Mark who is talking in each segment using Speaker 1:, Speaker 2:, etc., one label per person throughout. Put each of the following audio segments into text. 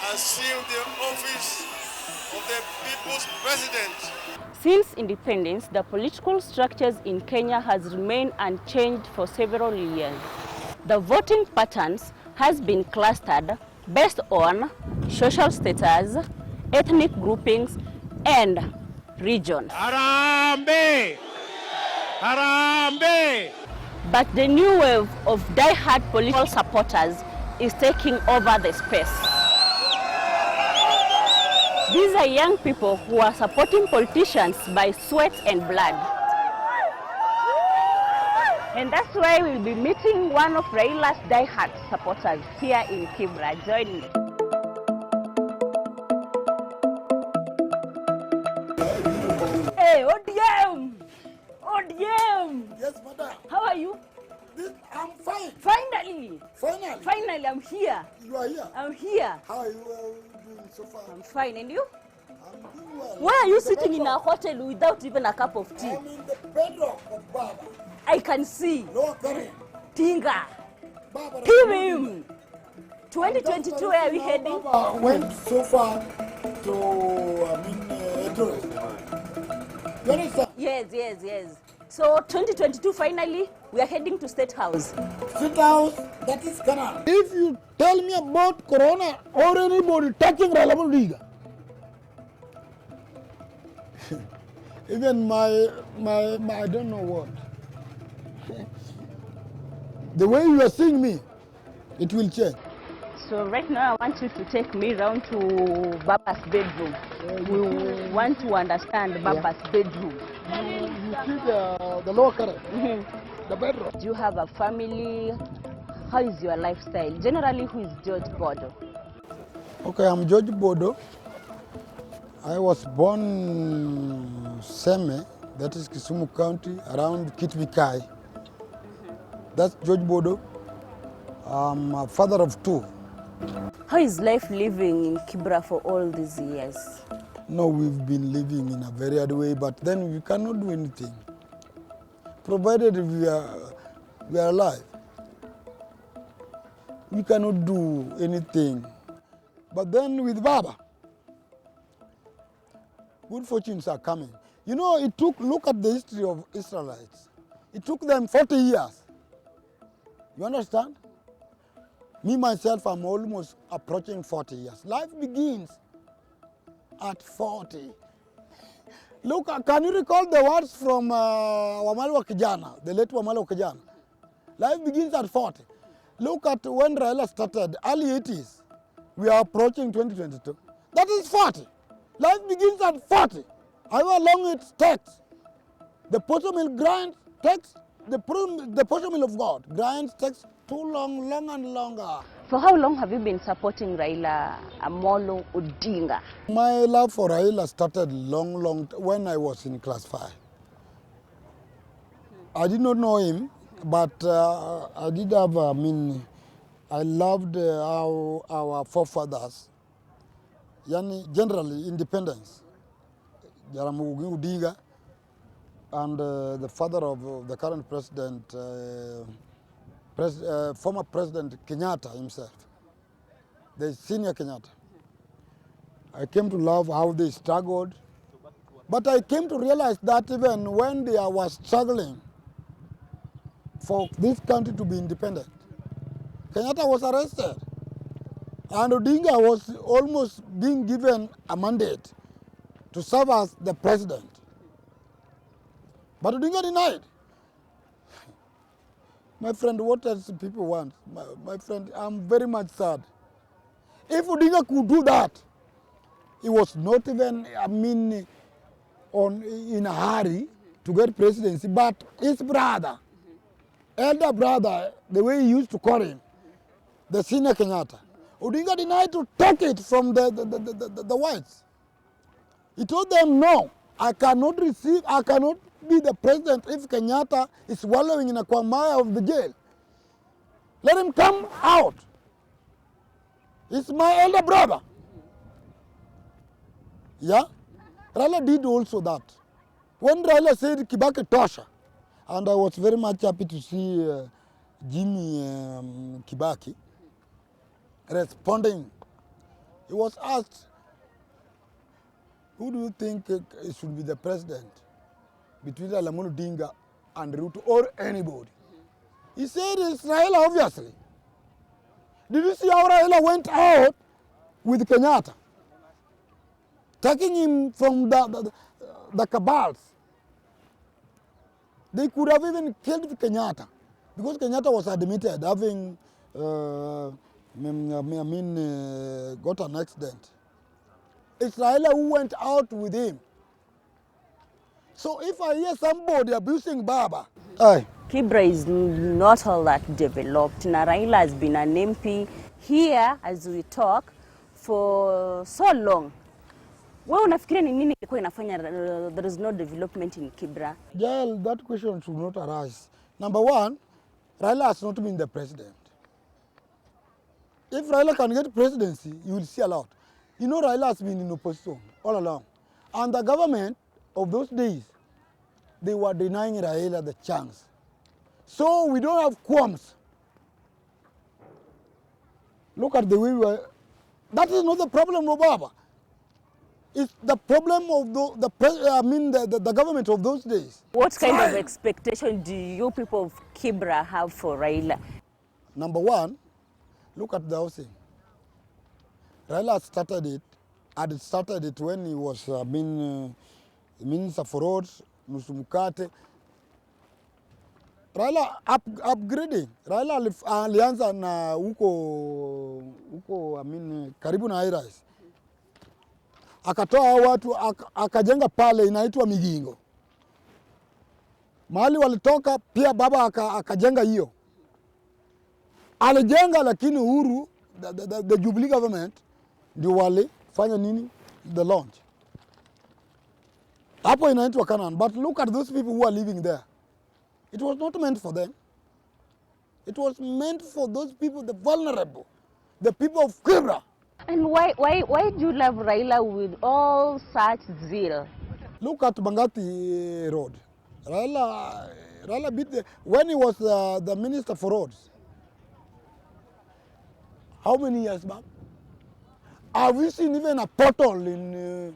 Speaker 1: assume the office of the people's president.
Speaker 2: Since independence, the political structures in Kenya has remained unchanged for several years. The voting patterns has been clustered based on social status, ethnic groupings, and region.
Speaker 1: Harambe! Harambe!
Speaker 2: But the new wave of diehard political supporters is taking over the space. These are young people who are supporting politicians by sweat and blood. And that's why we'll be meeting one of Raila's diehard supporters here in Kibra. Join me. Hey, ODM! ODM!
Speaker 3: Yes, madam.
Speaker 2: How are you?
Speaker 3: I'm fine.
Speaker 2: Finally!
Speaker 3: Finally.
Speaker 2: Finally, I'm here.
Speaker 3: You are here.
Speaker 2: I'm here.
Speaker 3: How are you doing so far?
Speaker 2: I'm fine, and you?
Speaker 3: I'm doing well.
Speaker 2: Why are you
Speaker 3: The
Speaker 2: sitting in a
Speaker 3: bedrock.
Speaker 2: hotel without even a cup of tea?
Speaker 3: I'm in the bedrock of Baba.
Speaker 2: I can see.
Speaker 3: No Karen.
Speaker 2: Tinga.
Speaker 3: Baba.
Speaker 2: Give him. 2022, where are we heading?
Speaker 3: Baba went so far to, tourist. You understand?
Speaker 2: Yes. So 2022, finally, we are heading to State House.
Speaker 3: Sit house, that is Canaan. If you tell me about Corona or anybody touching Raila, even my I don't know what. The way you are seeing me, it will change.
Speaker 2: So right now, I want you to take me round to Baba's bedroom. We want to understand Baba's bedroom.
Speaker 3: You see the lower current, the bedroom.
Speaker 2: Do you have a family? How is your lifestyle? Generally, who is George Bodo?
Speaker 3: Okay, I'm George Bodo. I was born Seme, that is Kisumu County, around Kitvikai. That's George Bodo. I'm a father of two.
Speaker 2: How is life living in Kibra for all these years?
Speaker 3: No, we've been living in a very hard way, but then we cannot do anything, provided we are alive. We cannot do anything. But then with Baba, good fortunes are coming. You know, look at the history of Israelites. It took them 40 years. You understand? Me, myself, I'm almost approaching 40 years. Life begins at 40. Look, can you recall the words from Wamali wa Kijana, the late Wamali wa Kijana? Life begins at 40. Look at when Raila started, early 80s. We are approaching 2022. That is 40. Life begins at 40. However long it takes, the pottery mill grinds takes, the pottery mill of God grinds takes too long, longer and longer.
Speaker 2: For how long have you been supporting Raila Amolo Odinga?
Speaker 3: My love for Raila started long when I was in class 5. I did not know him, but I did have, I loved our forefathers, generally independence. Jaramogi Odinga and the father of the current president, former President Kenyatta himself, the senior Kenyatta. I came to love how they struggled, but I came to realize that even when they was struggling for this country to be independent, Kenyatta was arrested, and Odinga was almost being given a mandate to serve as the president. But Odinga denied. My friend, what else people want? My friend, I'm very much sad. If Odinga could do that, he was not even, in a hurry to get presidency, but his brother, elder brother, the way he used to call him, the senior Kenyatta, Odinga denied to take it from the whites. He told them, no, I cannot be the president if Kenyatta is wallowing in a quagmire of the jail. Let him come out. He's my elder brother. Yeah? Raila did also that. When Raila said Kibaki Tosha, and I was very much happy to see Jimmy Kibaki responding He was asked, who do you think should be the president between Raila Odinga and Ruto or anybody? He said it's Raila, obviously. Did you see how Raila went out with Kenyatta, taking him from the cabals? They could have even killed Kenyatta because Kenyatta was admitted having got an accident. It's Raila who went out with him. So if I hear somebody abusing Baba, aye.
Speaker 2: Kibra is not all that developed. Na Raila has been an MP here as we talk for so long. Wewe unafikiria ni nini ilikuwa inafanya there is no development in Kibra?
Speaker 3: Well, that question should not arise. Number one, Raila has not been the president. If Raila can get presidency, you will see a lot. You know, Raila has been in opposition all along. And the government of those days, they were denying Raila the chance. So we don't have qualms. Look at the way we were. That is not the problem of Baba. It's the problem of the government of those days.
Speaker 2: What kind of expectation do you people of Kibra have for Raila?
Speaker 3: Number one, look at the housing. Raila had started it when he was Minister for Roads, Musumukate. Raila upgrading. Raila alianza na huko karibu na high-rise. Akatoa watu akajenga pale inaitwa Migingo. Mahali walitoka pia Baba akajenga hiyo. Alijenga lakini Uhuru the Jubilee government ndio walifanya nini? The launch. Hapo inaitwa Canaan. But look at those people who are living there. It was not meant for them. It was meant for those people, the vulnerable, the people of Kibra.
Speaker 2: And why do you love Raila with all such zeal?
Speaker 3: Look at Bangati Road. Raila beat when he was the Minister for Roads. How many years back? Have we seen even a portal in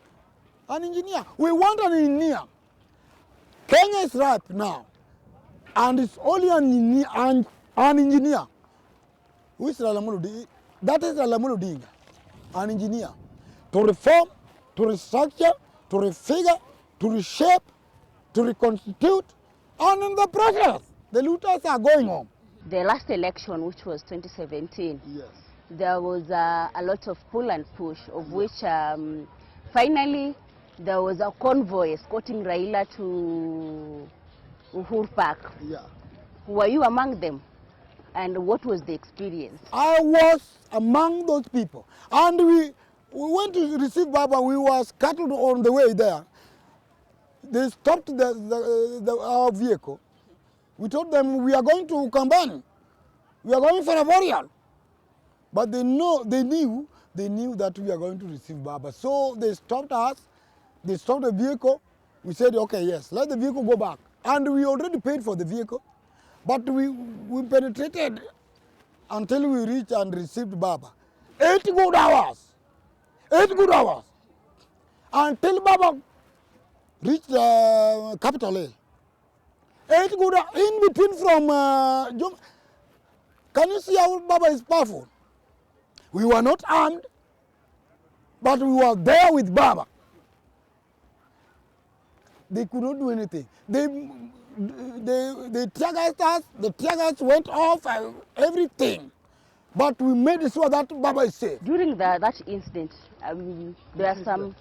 Speaker 3: an engineer? We want an engineer. Kenya is ripe now. And it's only an engineer. Who is Raila Odinga? That is Raila Odinga, an engineer. To reform, to restructure, to refigure, to reshape, to reconstitute, and in the process, the looters are going on.
Speaker 2: The last election, which was 2017,
Speaker 3: Yes.
Speaker 2: there was a lot of pull and push, of which finally there was a convoy escorting Raila to Uhuru Park.
Speaker 3: Yeah.
Speaker 2: Were you among them? And what was the experience?
Speaker 3: I was among those people. And we went to receive Baba. We were scattered on the way there. They stopped our vehicle. We told them we are going to Kambani. We are going for a burial. But they knew that we are going to receive Baba. So they stopped us. They stopped the vehicle. We said, okay, yes, let the vehicle go back. And we already paid for the vehicle. But we penetrated until we reached and received Baba. 8 good hours. 8 good hours. Until Baba reached Capital Hill. 8 good hours. In between from can you see how Baba is powerful? We were not armed, but we were there with Baba. They could not do anything. They tear gassed us, the tear gas went off, everything. But we made sure that Baba is safe.
Speaker 2: During that incident, there are some,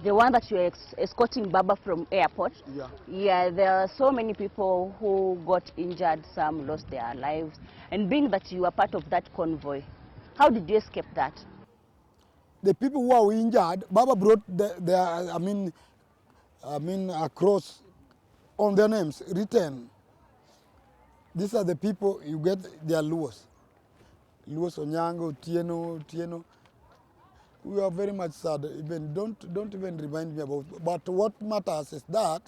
Speaker 2: the one that you were escorting Baba from airport.
Speaker 3: Yeah.
Speaker 2: Yeah, there are so many people who got injured, some lost their lives. And being that you were part of that convoy, how did you escape that?
Speaker 3: The people who were injured, Baba brought across on their names, written. These are the people, you get their Luos. Luos Onyango, Tieno. We are very much sad. Even don't even remind me about. But what matters is that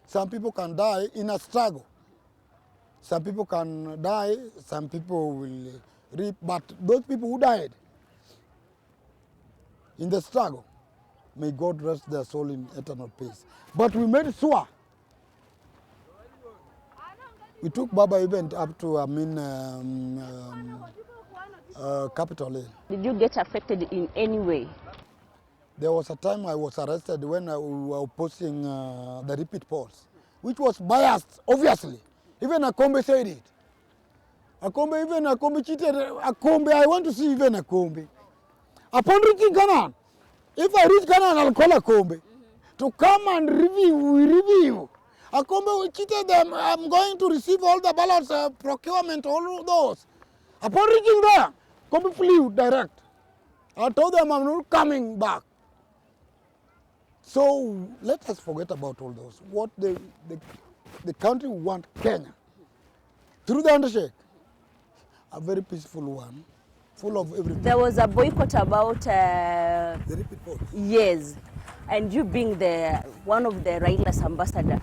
Speaker 3: some people can die in a struggle. Some people can die, some people will reap. But those people who died, in the struggle. May God rest their soul in eternal peace. But we made sure. We took Baba even up to, Capitol Hill.
Speaker 2: Did you get affected in any way?
Speaker 3: There was a time I was arrested when we were opposing the repeat polls, which was biased, obviously. Even Akombe said it. Akombe cheated. Akombe, I want to see even Akombe. Upon reaching Canaan, if I reach Canaan, I'll call Akombe to come and review. Akombe cheated them. I'm going to receive all the ballots, procurement, all those. Upon reaching there, Akombe flew direct. I told them I'm not coming back. So let us forget about all those. What the country want Kenya, through the handshake, a very peaceful one, full of everything.
Speaker 2: There was a boycott about
Speaker 3: The repeat polls.
Speaker 2: yes, and you being one of the Raila's ambassador.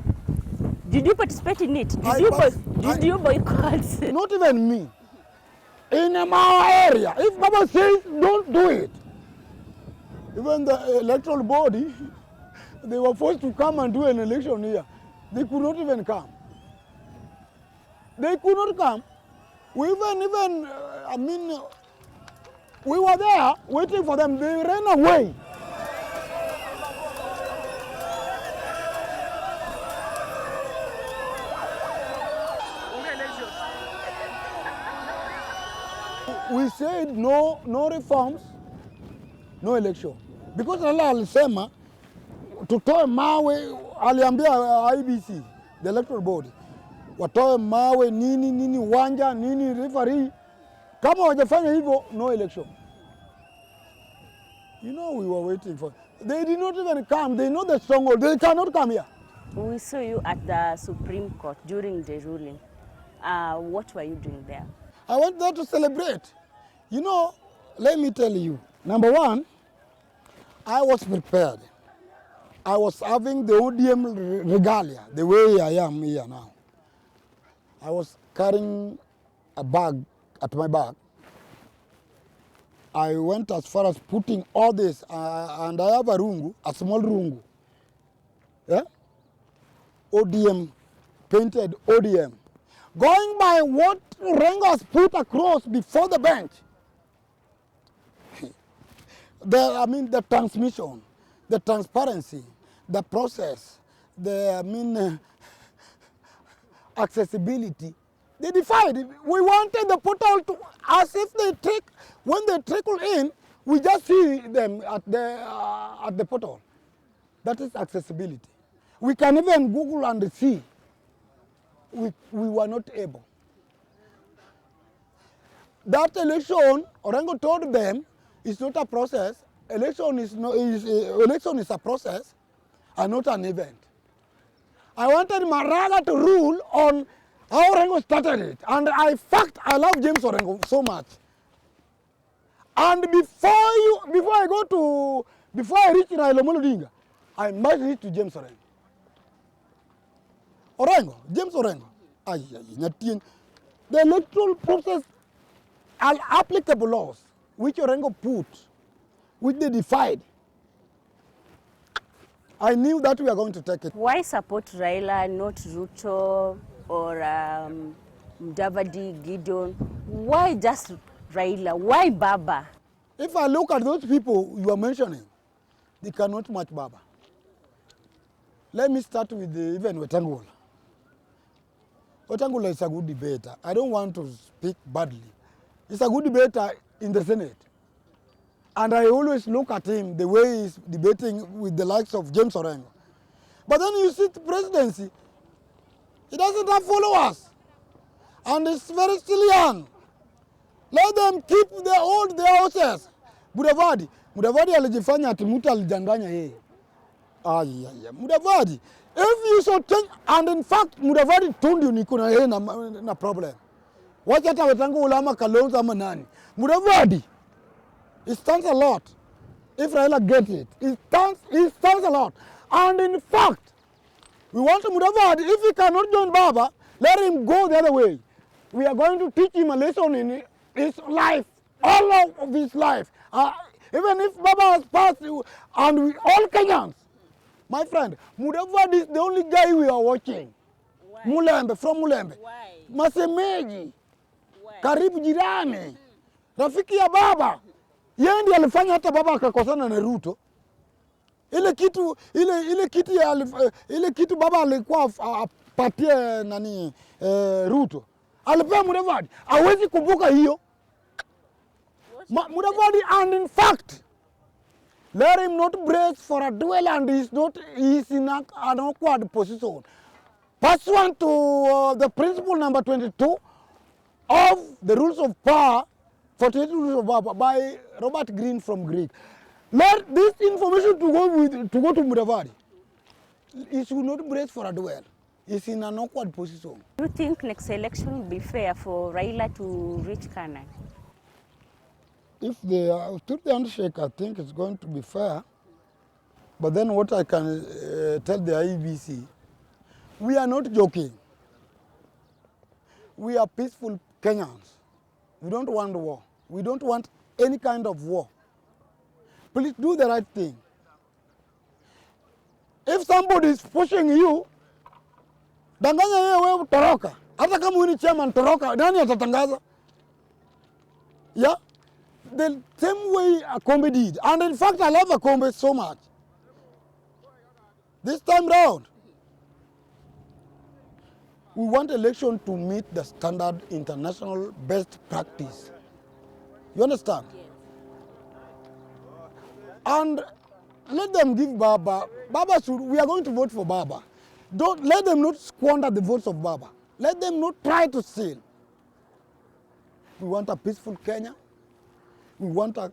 Speaker 2: Did you participate in it? Did you boycott?
Speaker 3: Not even me. In our area, if Baba says don't do it, even the electoral body, they were forced to come and do an election here. They could not even come. They could not come. We we were there waiting for them. They ran away. We said no reforms, no election. Because Raila alisema tutoe mawe, aliambia IBC, the electoral body, watoe mawe nini wanja nini referee. Kama wajafanya hivyo, no election. You know, we were waiting for. They did not even come. They know the stronghold. They cannot come here.
Speaker 2: We saw you at the Supreme Court during the ruling. What were you doing there?
Speaker 3: I went there to celebrate. You know, let me tell you. Number one, I was prepared. I was having the ODM regalia, the way I am here now. I was carrying a bag at my back. I went as far as putting all this, and I have a rungu, a small rungu. Yeah? ODM, painted ODM. Going by what Rengos put across before the bench, the transmission, the transparency, the process, accessibility, they defied. We wanted the portal to, as if when they trickle in, we just see them at the portal. That is accessibility. We can even Google and see. We were not able. That election, Orengo told them, is not a process. Election is a process and not an event. I wanted Maraga to rule on how Orengo started it. And I love James Orengo so much. And before I reach Raila Odinga, I must reach to James Orengo. James Orengo. The electoral process are applicable laws which Orengo put, which they defied. I knew that we are going to take it.
Speaker 2: Why support Raila, not Ruto or Mudavadi, Gideon? Why just Raila? Why Baba?
Speaker 3: If I look at those people you are mentioning, they cannot match Baba. Let me start with even Wetangula. Wetangula is a good debater. I don't want to speak badly. He's a good debater in the Senate. And I always look at him the way he's debating with the likes of James Orengo. But then you see the presidency, he doesn't have followers. And it's very still young. Let them keep their houses. Mudavadi alijifanya ati mtu alijanganya yeye. Mudavadi, if you so change, and in fact Mudavadi told you niko na yeye na problem. Wacha hata Wetangula ama Kalonzo ama nani. Mudavadi, it stands a lot. If Raila gets it, it stands a lot. And in fact, we want Mudavadi, if he cannot join Baba, let him go the other way. We are going to teach him a lesson in his life, all of his life. Even if Baba has passed, and we all Kenyans, my friend, Mudavadi is the only guy we are watching.
Speaker 2: Why?
Speaker 3: Mulembe, from Mulembe.
Speaker 2: Why?
Speaker 3: Masemeji,
Speaker 2: Why?
Speaker 3: karibu jirani, rafiki ya Baba. Yeye ndiye alifanya hata Baba akakosana na Ruto. Ile kitu Baba alikuwa apatie nani Ruto. Alipea Mudavadi. Hawezi kumbuka hiyo. Mudavadi, and in fact, let him not brace for a duel, and he is in an awkward position. Pursuant to the principle number 22 of the rules of power, 48 rules of power by Robert Greene from Greek. Let this information to go to Mudavadi. He should not brace for a duel. He's in an awkward position.
Speaker 2: Do you think next election will be fair for Raila to reach Canaan?
Speaker 3: If they took the handshake, I think it's going to be fair. But then what I can tell the IEBC, we are not joking. We are peaceful Kenyans. We don't want war. We don't want any kind of war. Please do the right thing. If somebody is pushing you, danganya yeye wewe toroka. Hata kama wewe ni chairman toroka, nani atatangaza? Yeah? The same way Akombe did. And in fact, I love Akombe so much. This time round, we want election to meet the standard international best practice. You understand? Yes. And let them give Baba. We are going to vote for Baba. Don't let them not squander the votes of Baba. Let them not try to steal. We want a peaceful Kenya. We want a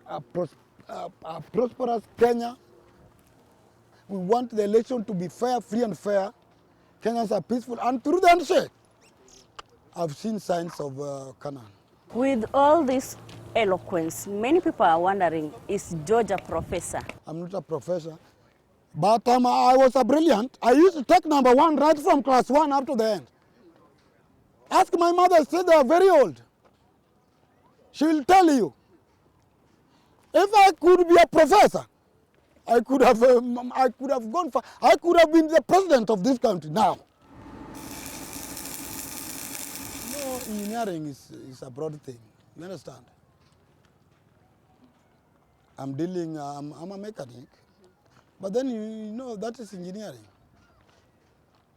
Speaker 3: prosperous Kenya. We want the election to be fair, free and fair. Kenyans are peaceful. And through the handshake, I've seen signs of Canaan.
Speaker 2: With all this eloquence, many people are wondering, is George a professor? I'm
Speaker 3: not a professor. But I was a brilliant. I used to take number 1 right from class 1 up to the end. Ask my mother, she said they are very old. She will tell you. If I could be a professor, I could have gone far. I could have been the president of this country now. No, engineering is a broad thing. You understand? I'm a mechanic. But then you know that is engineering.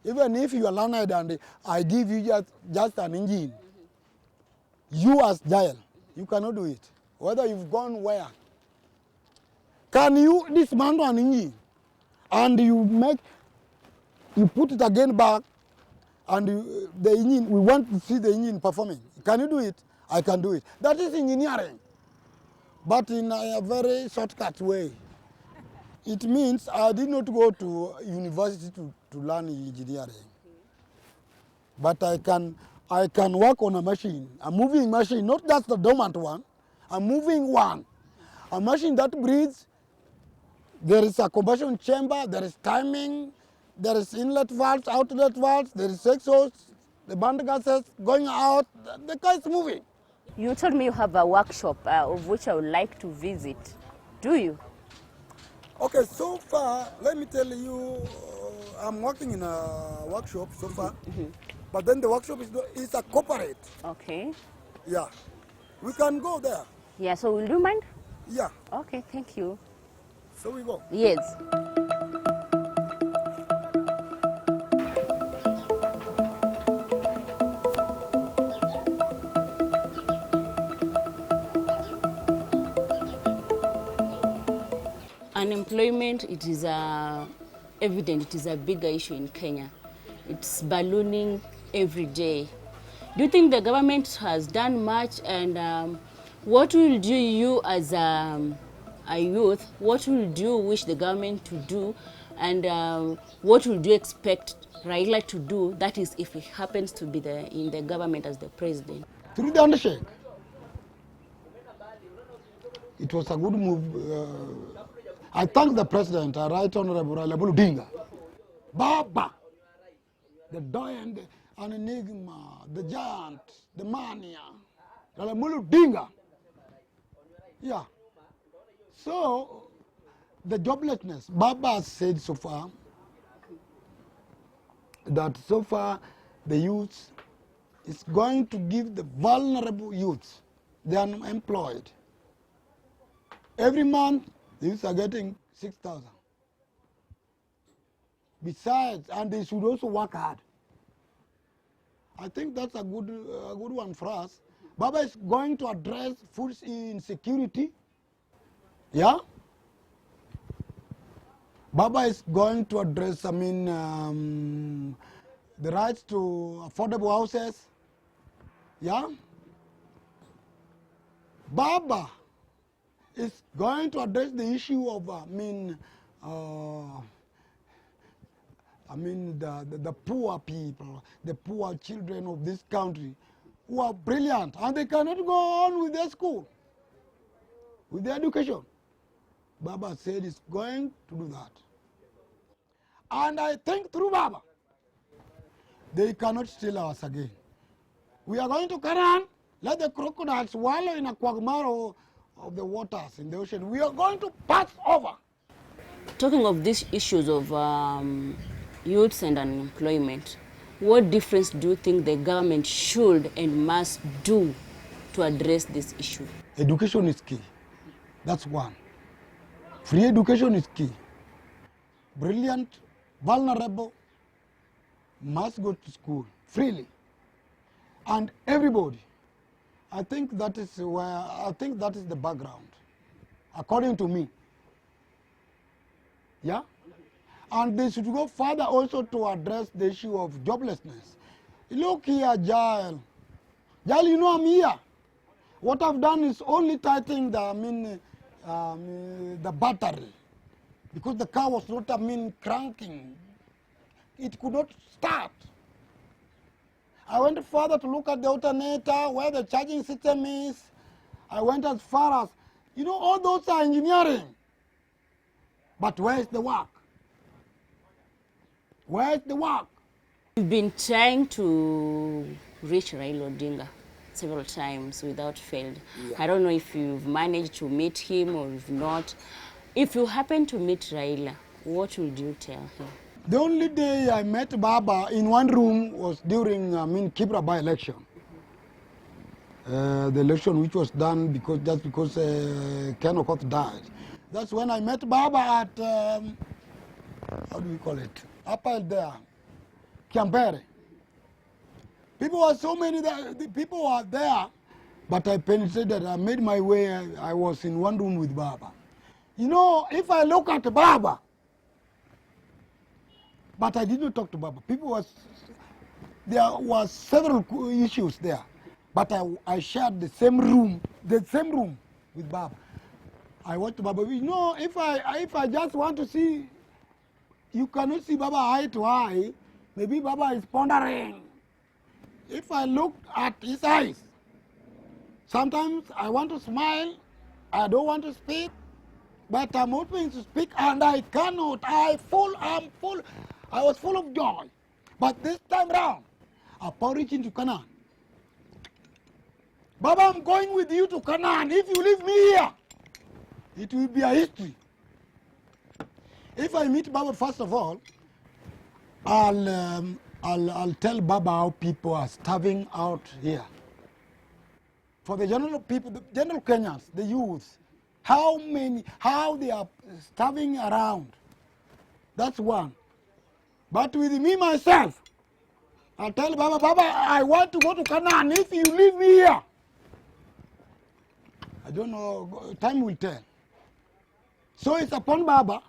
Speaker 3: Even if you are learned and I give you just an engine, you as Jael, you cannot do it. Whether you've gone where. Can you dismantle an engine and you put it again back and the engine, we want to see the engine performing. Can you do it? I can do it. That is engineering, but in a very shortcut way. It means I did not go to university to learn engineering, but I can work on a machine, a moving machine, not just the dormant one, a moving one, a machine that breathes. There is a combustion chamber, there is timing, there is inlet valves, outlet valves, there is exhaust, the burn gases going out, the car is moving.
Speaker 2: You told me you have a workshop of which I would like to visit. Do you?
Speaker 3: Okay, so far, let me tell you, I'm working in a workshop so far, but then the workshop is a corporate.
Speaker 2: Okay.
Speaker 3: Yeah, we can go there.
Speaker 2: Yeah, so will you mind?
Speaker 3: Yeah.
Speaker 2: Okay, thank you.
Speaker 3: So we go?
Speaker 2: Yes. Unemployment, it is evident, it is a bigger issue in Kenya. It's ballooning every day. Do you think the government has done much, and what will you as a youth, what will you wish the government to do, and what would you expect Raila to do, that is if he happens to be in the government as the president?
Speaker 3: Through the handshake. It was a good move. I thank the president, Right Honorable Raila, Baba, the giant, an enigma, the giant, the mania, Raila. Yeah. So, the joblessness, Baba has said so far that so far the youth is going to give the vulnerable youth, the unemployed. Every month, the youth are getting 6,000. Besides, and they should also work hard. I think that's a good one for us. Baba is going to address food insecurity. Yeah? Baba is going to address, the rights to affordable houses. Yeah? Baba is going to address the issue of, the poor people, the poor children of this country who are brilliant and they cannot go on with their school, with their education. Baba said he's going to do that. And I think through Baba, they cannot steal us again. We are going to carry on, let the crocodiles wallow in a quagmire of the waters in the ocean. We are going to pass over.
Speaker 2: Talking of these issues of youths and unemployment, what difference do you think the government should and must do to address this issue?
Speaker 3: Education is key. That's one. Free education is key. Brilliant, vulnerable must go to school freely. And everybody. I think that is the background, according to me. Yeah? And they should go further also to address the issue of joblessness. Look here, Jael. Jael, you know I'm here. What I've done is only tightening the battery. Because the car was not, cranking. It could not start. I went further to look at the alternator, where the charging system is. I went as far as, all those are engineering. But where is the work? Where is the work?
Speaker 2: You've been trying to reach Raila Odinga several times without failed. Yeah. I don't know if you've managed to meet him or if not. If you happen to meet Raila, what would you tell him?
Speaker 3: The only day I met Baba in one room was during Kibra by-election. The election which was done because Ken Okoth died. That's when I met Baba at, how do we call it? Up there, Kiampere. People were so many there, the people were there, but I penetrated, I made my way, I was in one room with Baba. If I look at Baba, but I did not talk to Baba. There were several issues there, but I shared the same room with Baba. I went to Baba. If I just want to see, you cannot see Baba eye to eye. Maybe Baba is pondering. If I look at his eyes, sometimes I want to smile. I don't want to speak, but I'm hoping to speak, and I cannot. I'm full. I was full of joy. But this time round, upon reaching to Canaan, Baba, I'm going with you to Canaan. If you leave me here, it will be a history. If I meet Baba, first of all, I'll tell Baba how people are starving out here. For the general people, the general Kenyans, the youth, how they are starving around. That's one. But with me, myself, I'll tell Baba, I want to go to Canaan. If you leave me here, I don't know, time will tell. So it's upon Baba.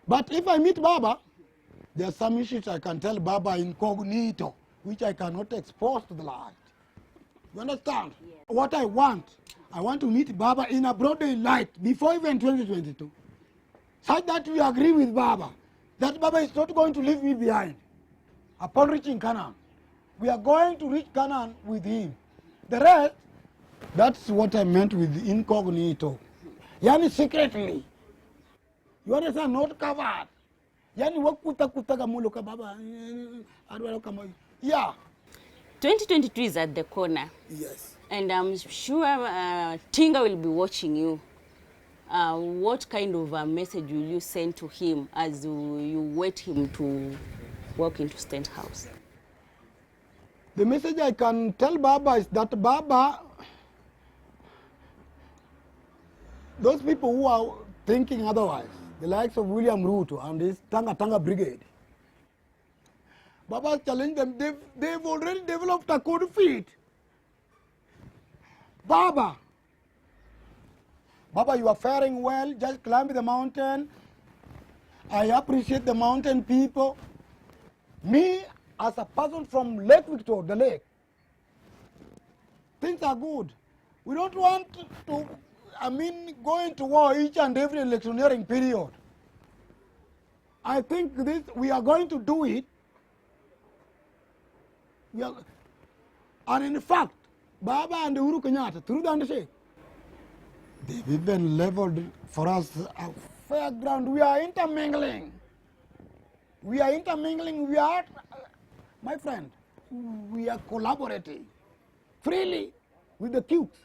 Speaker 3: But if I meet Baba, there are some issues I can tell Baba incognito, which I cannot expose to the light. You understand? Yeah. What I want to meet Baba in a broad daylight before even 2022. Such that we agree with Baba that Baba is not going to leave me behind. Upon reaching Canaan, we are going to reach Canaan with him. The rest, that's what I meant with incognito. Yani secretly. You understand? Not covered. Yani wakutaga muluka Baba. Yeah.
Speaker 2: 2022 is at the corner.
Speaker 3: Yes.
Speaker 2: And I'm sure Tinga will be watching you what kind of a message will you send to him as you wait him to walk into State House?
Speaker 3: The message I can tell Baba is that Baba, those people who are thinking otherwise, the likes of William Ruto and this Tanga Brigade, Baba challenged them. They've already developed a code feet. Baba, you are faring well. Just climb the mountain. I appreciate the mountain people. Me, as a person from Lake Victoria, the lake, things are good. We don't want to, go into war each and every electioneering period. I think we are going to do it. And in fact, Baba and Uhuru Kenyatta, through the handshake, they've even leveled for us a fair ground. We are intermingling. We are, my friend, we are collaborating freely with the cubes.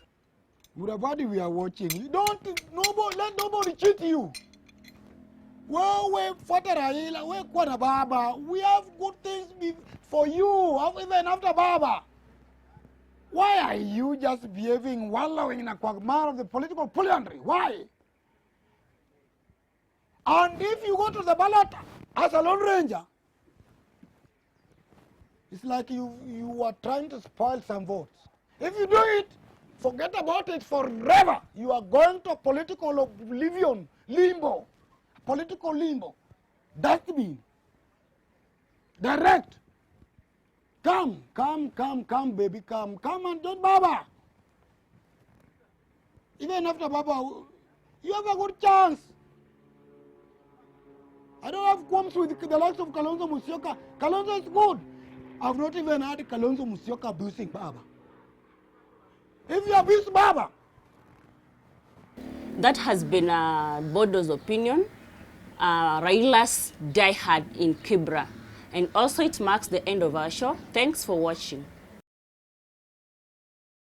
Speaker 3: Murabadi, we are watching. Let nobody cheat you. Well, we fought Raila, we Kwana Baba. We have good things for you, even after Baba. Why are you just behaving, wallowing in a quagmire of the political polyandry? Why? And if you go to the ballot as a lone ranger, it's like you are trying to spoil some votes. If you do it, forget about it forever. You are going to political oblivion, limbo, political limbo, dustbin, direct. Come, baby, come and don't Baba. Even after Baba, you have a good chance. I don't have qualms with the likes of Kalonzo Musyoka. Kalonzo is good. I've not even heard Kalonzo Musyoka abusing Baba. If you abuse Baba.
Speaker 2: That has been Bodo's opinion, Raila's diehard in Kibra. And also it marks the end of our show. Thanks for watching.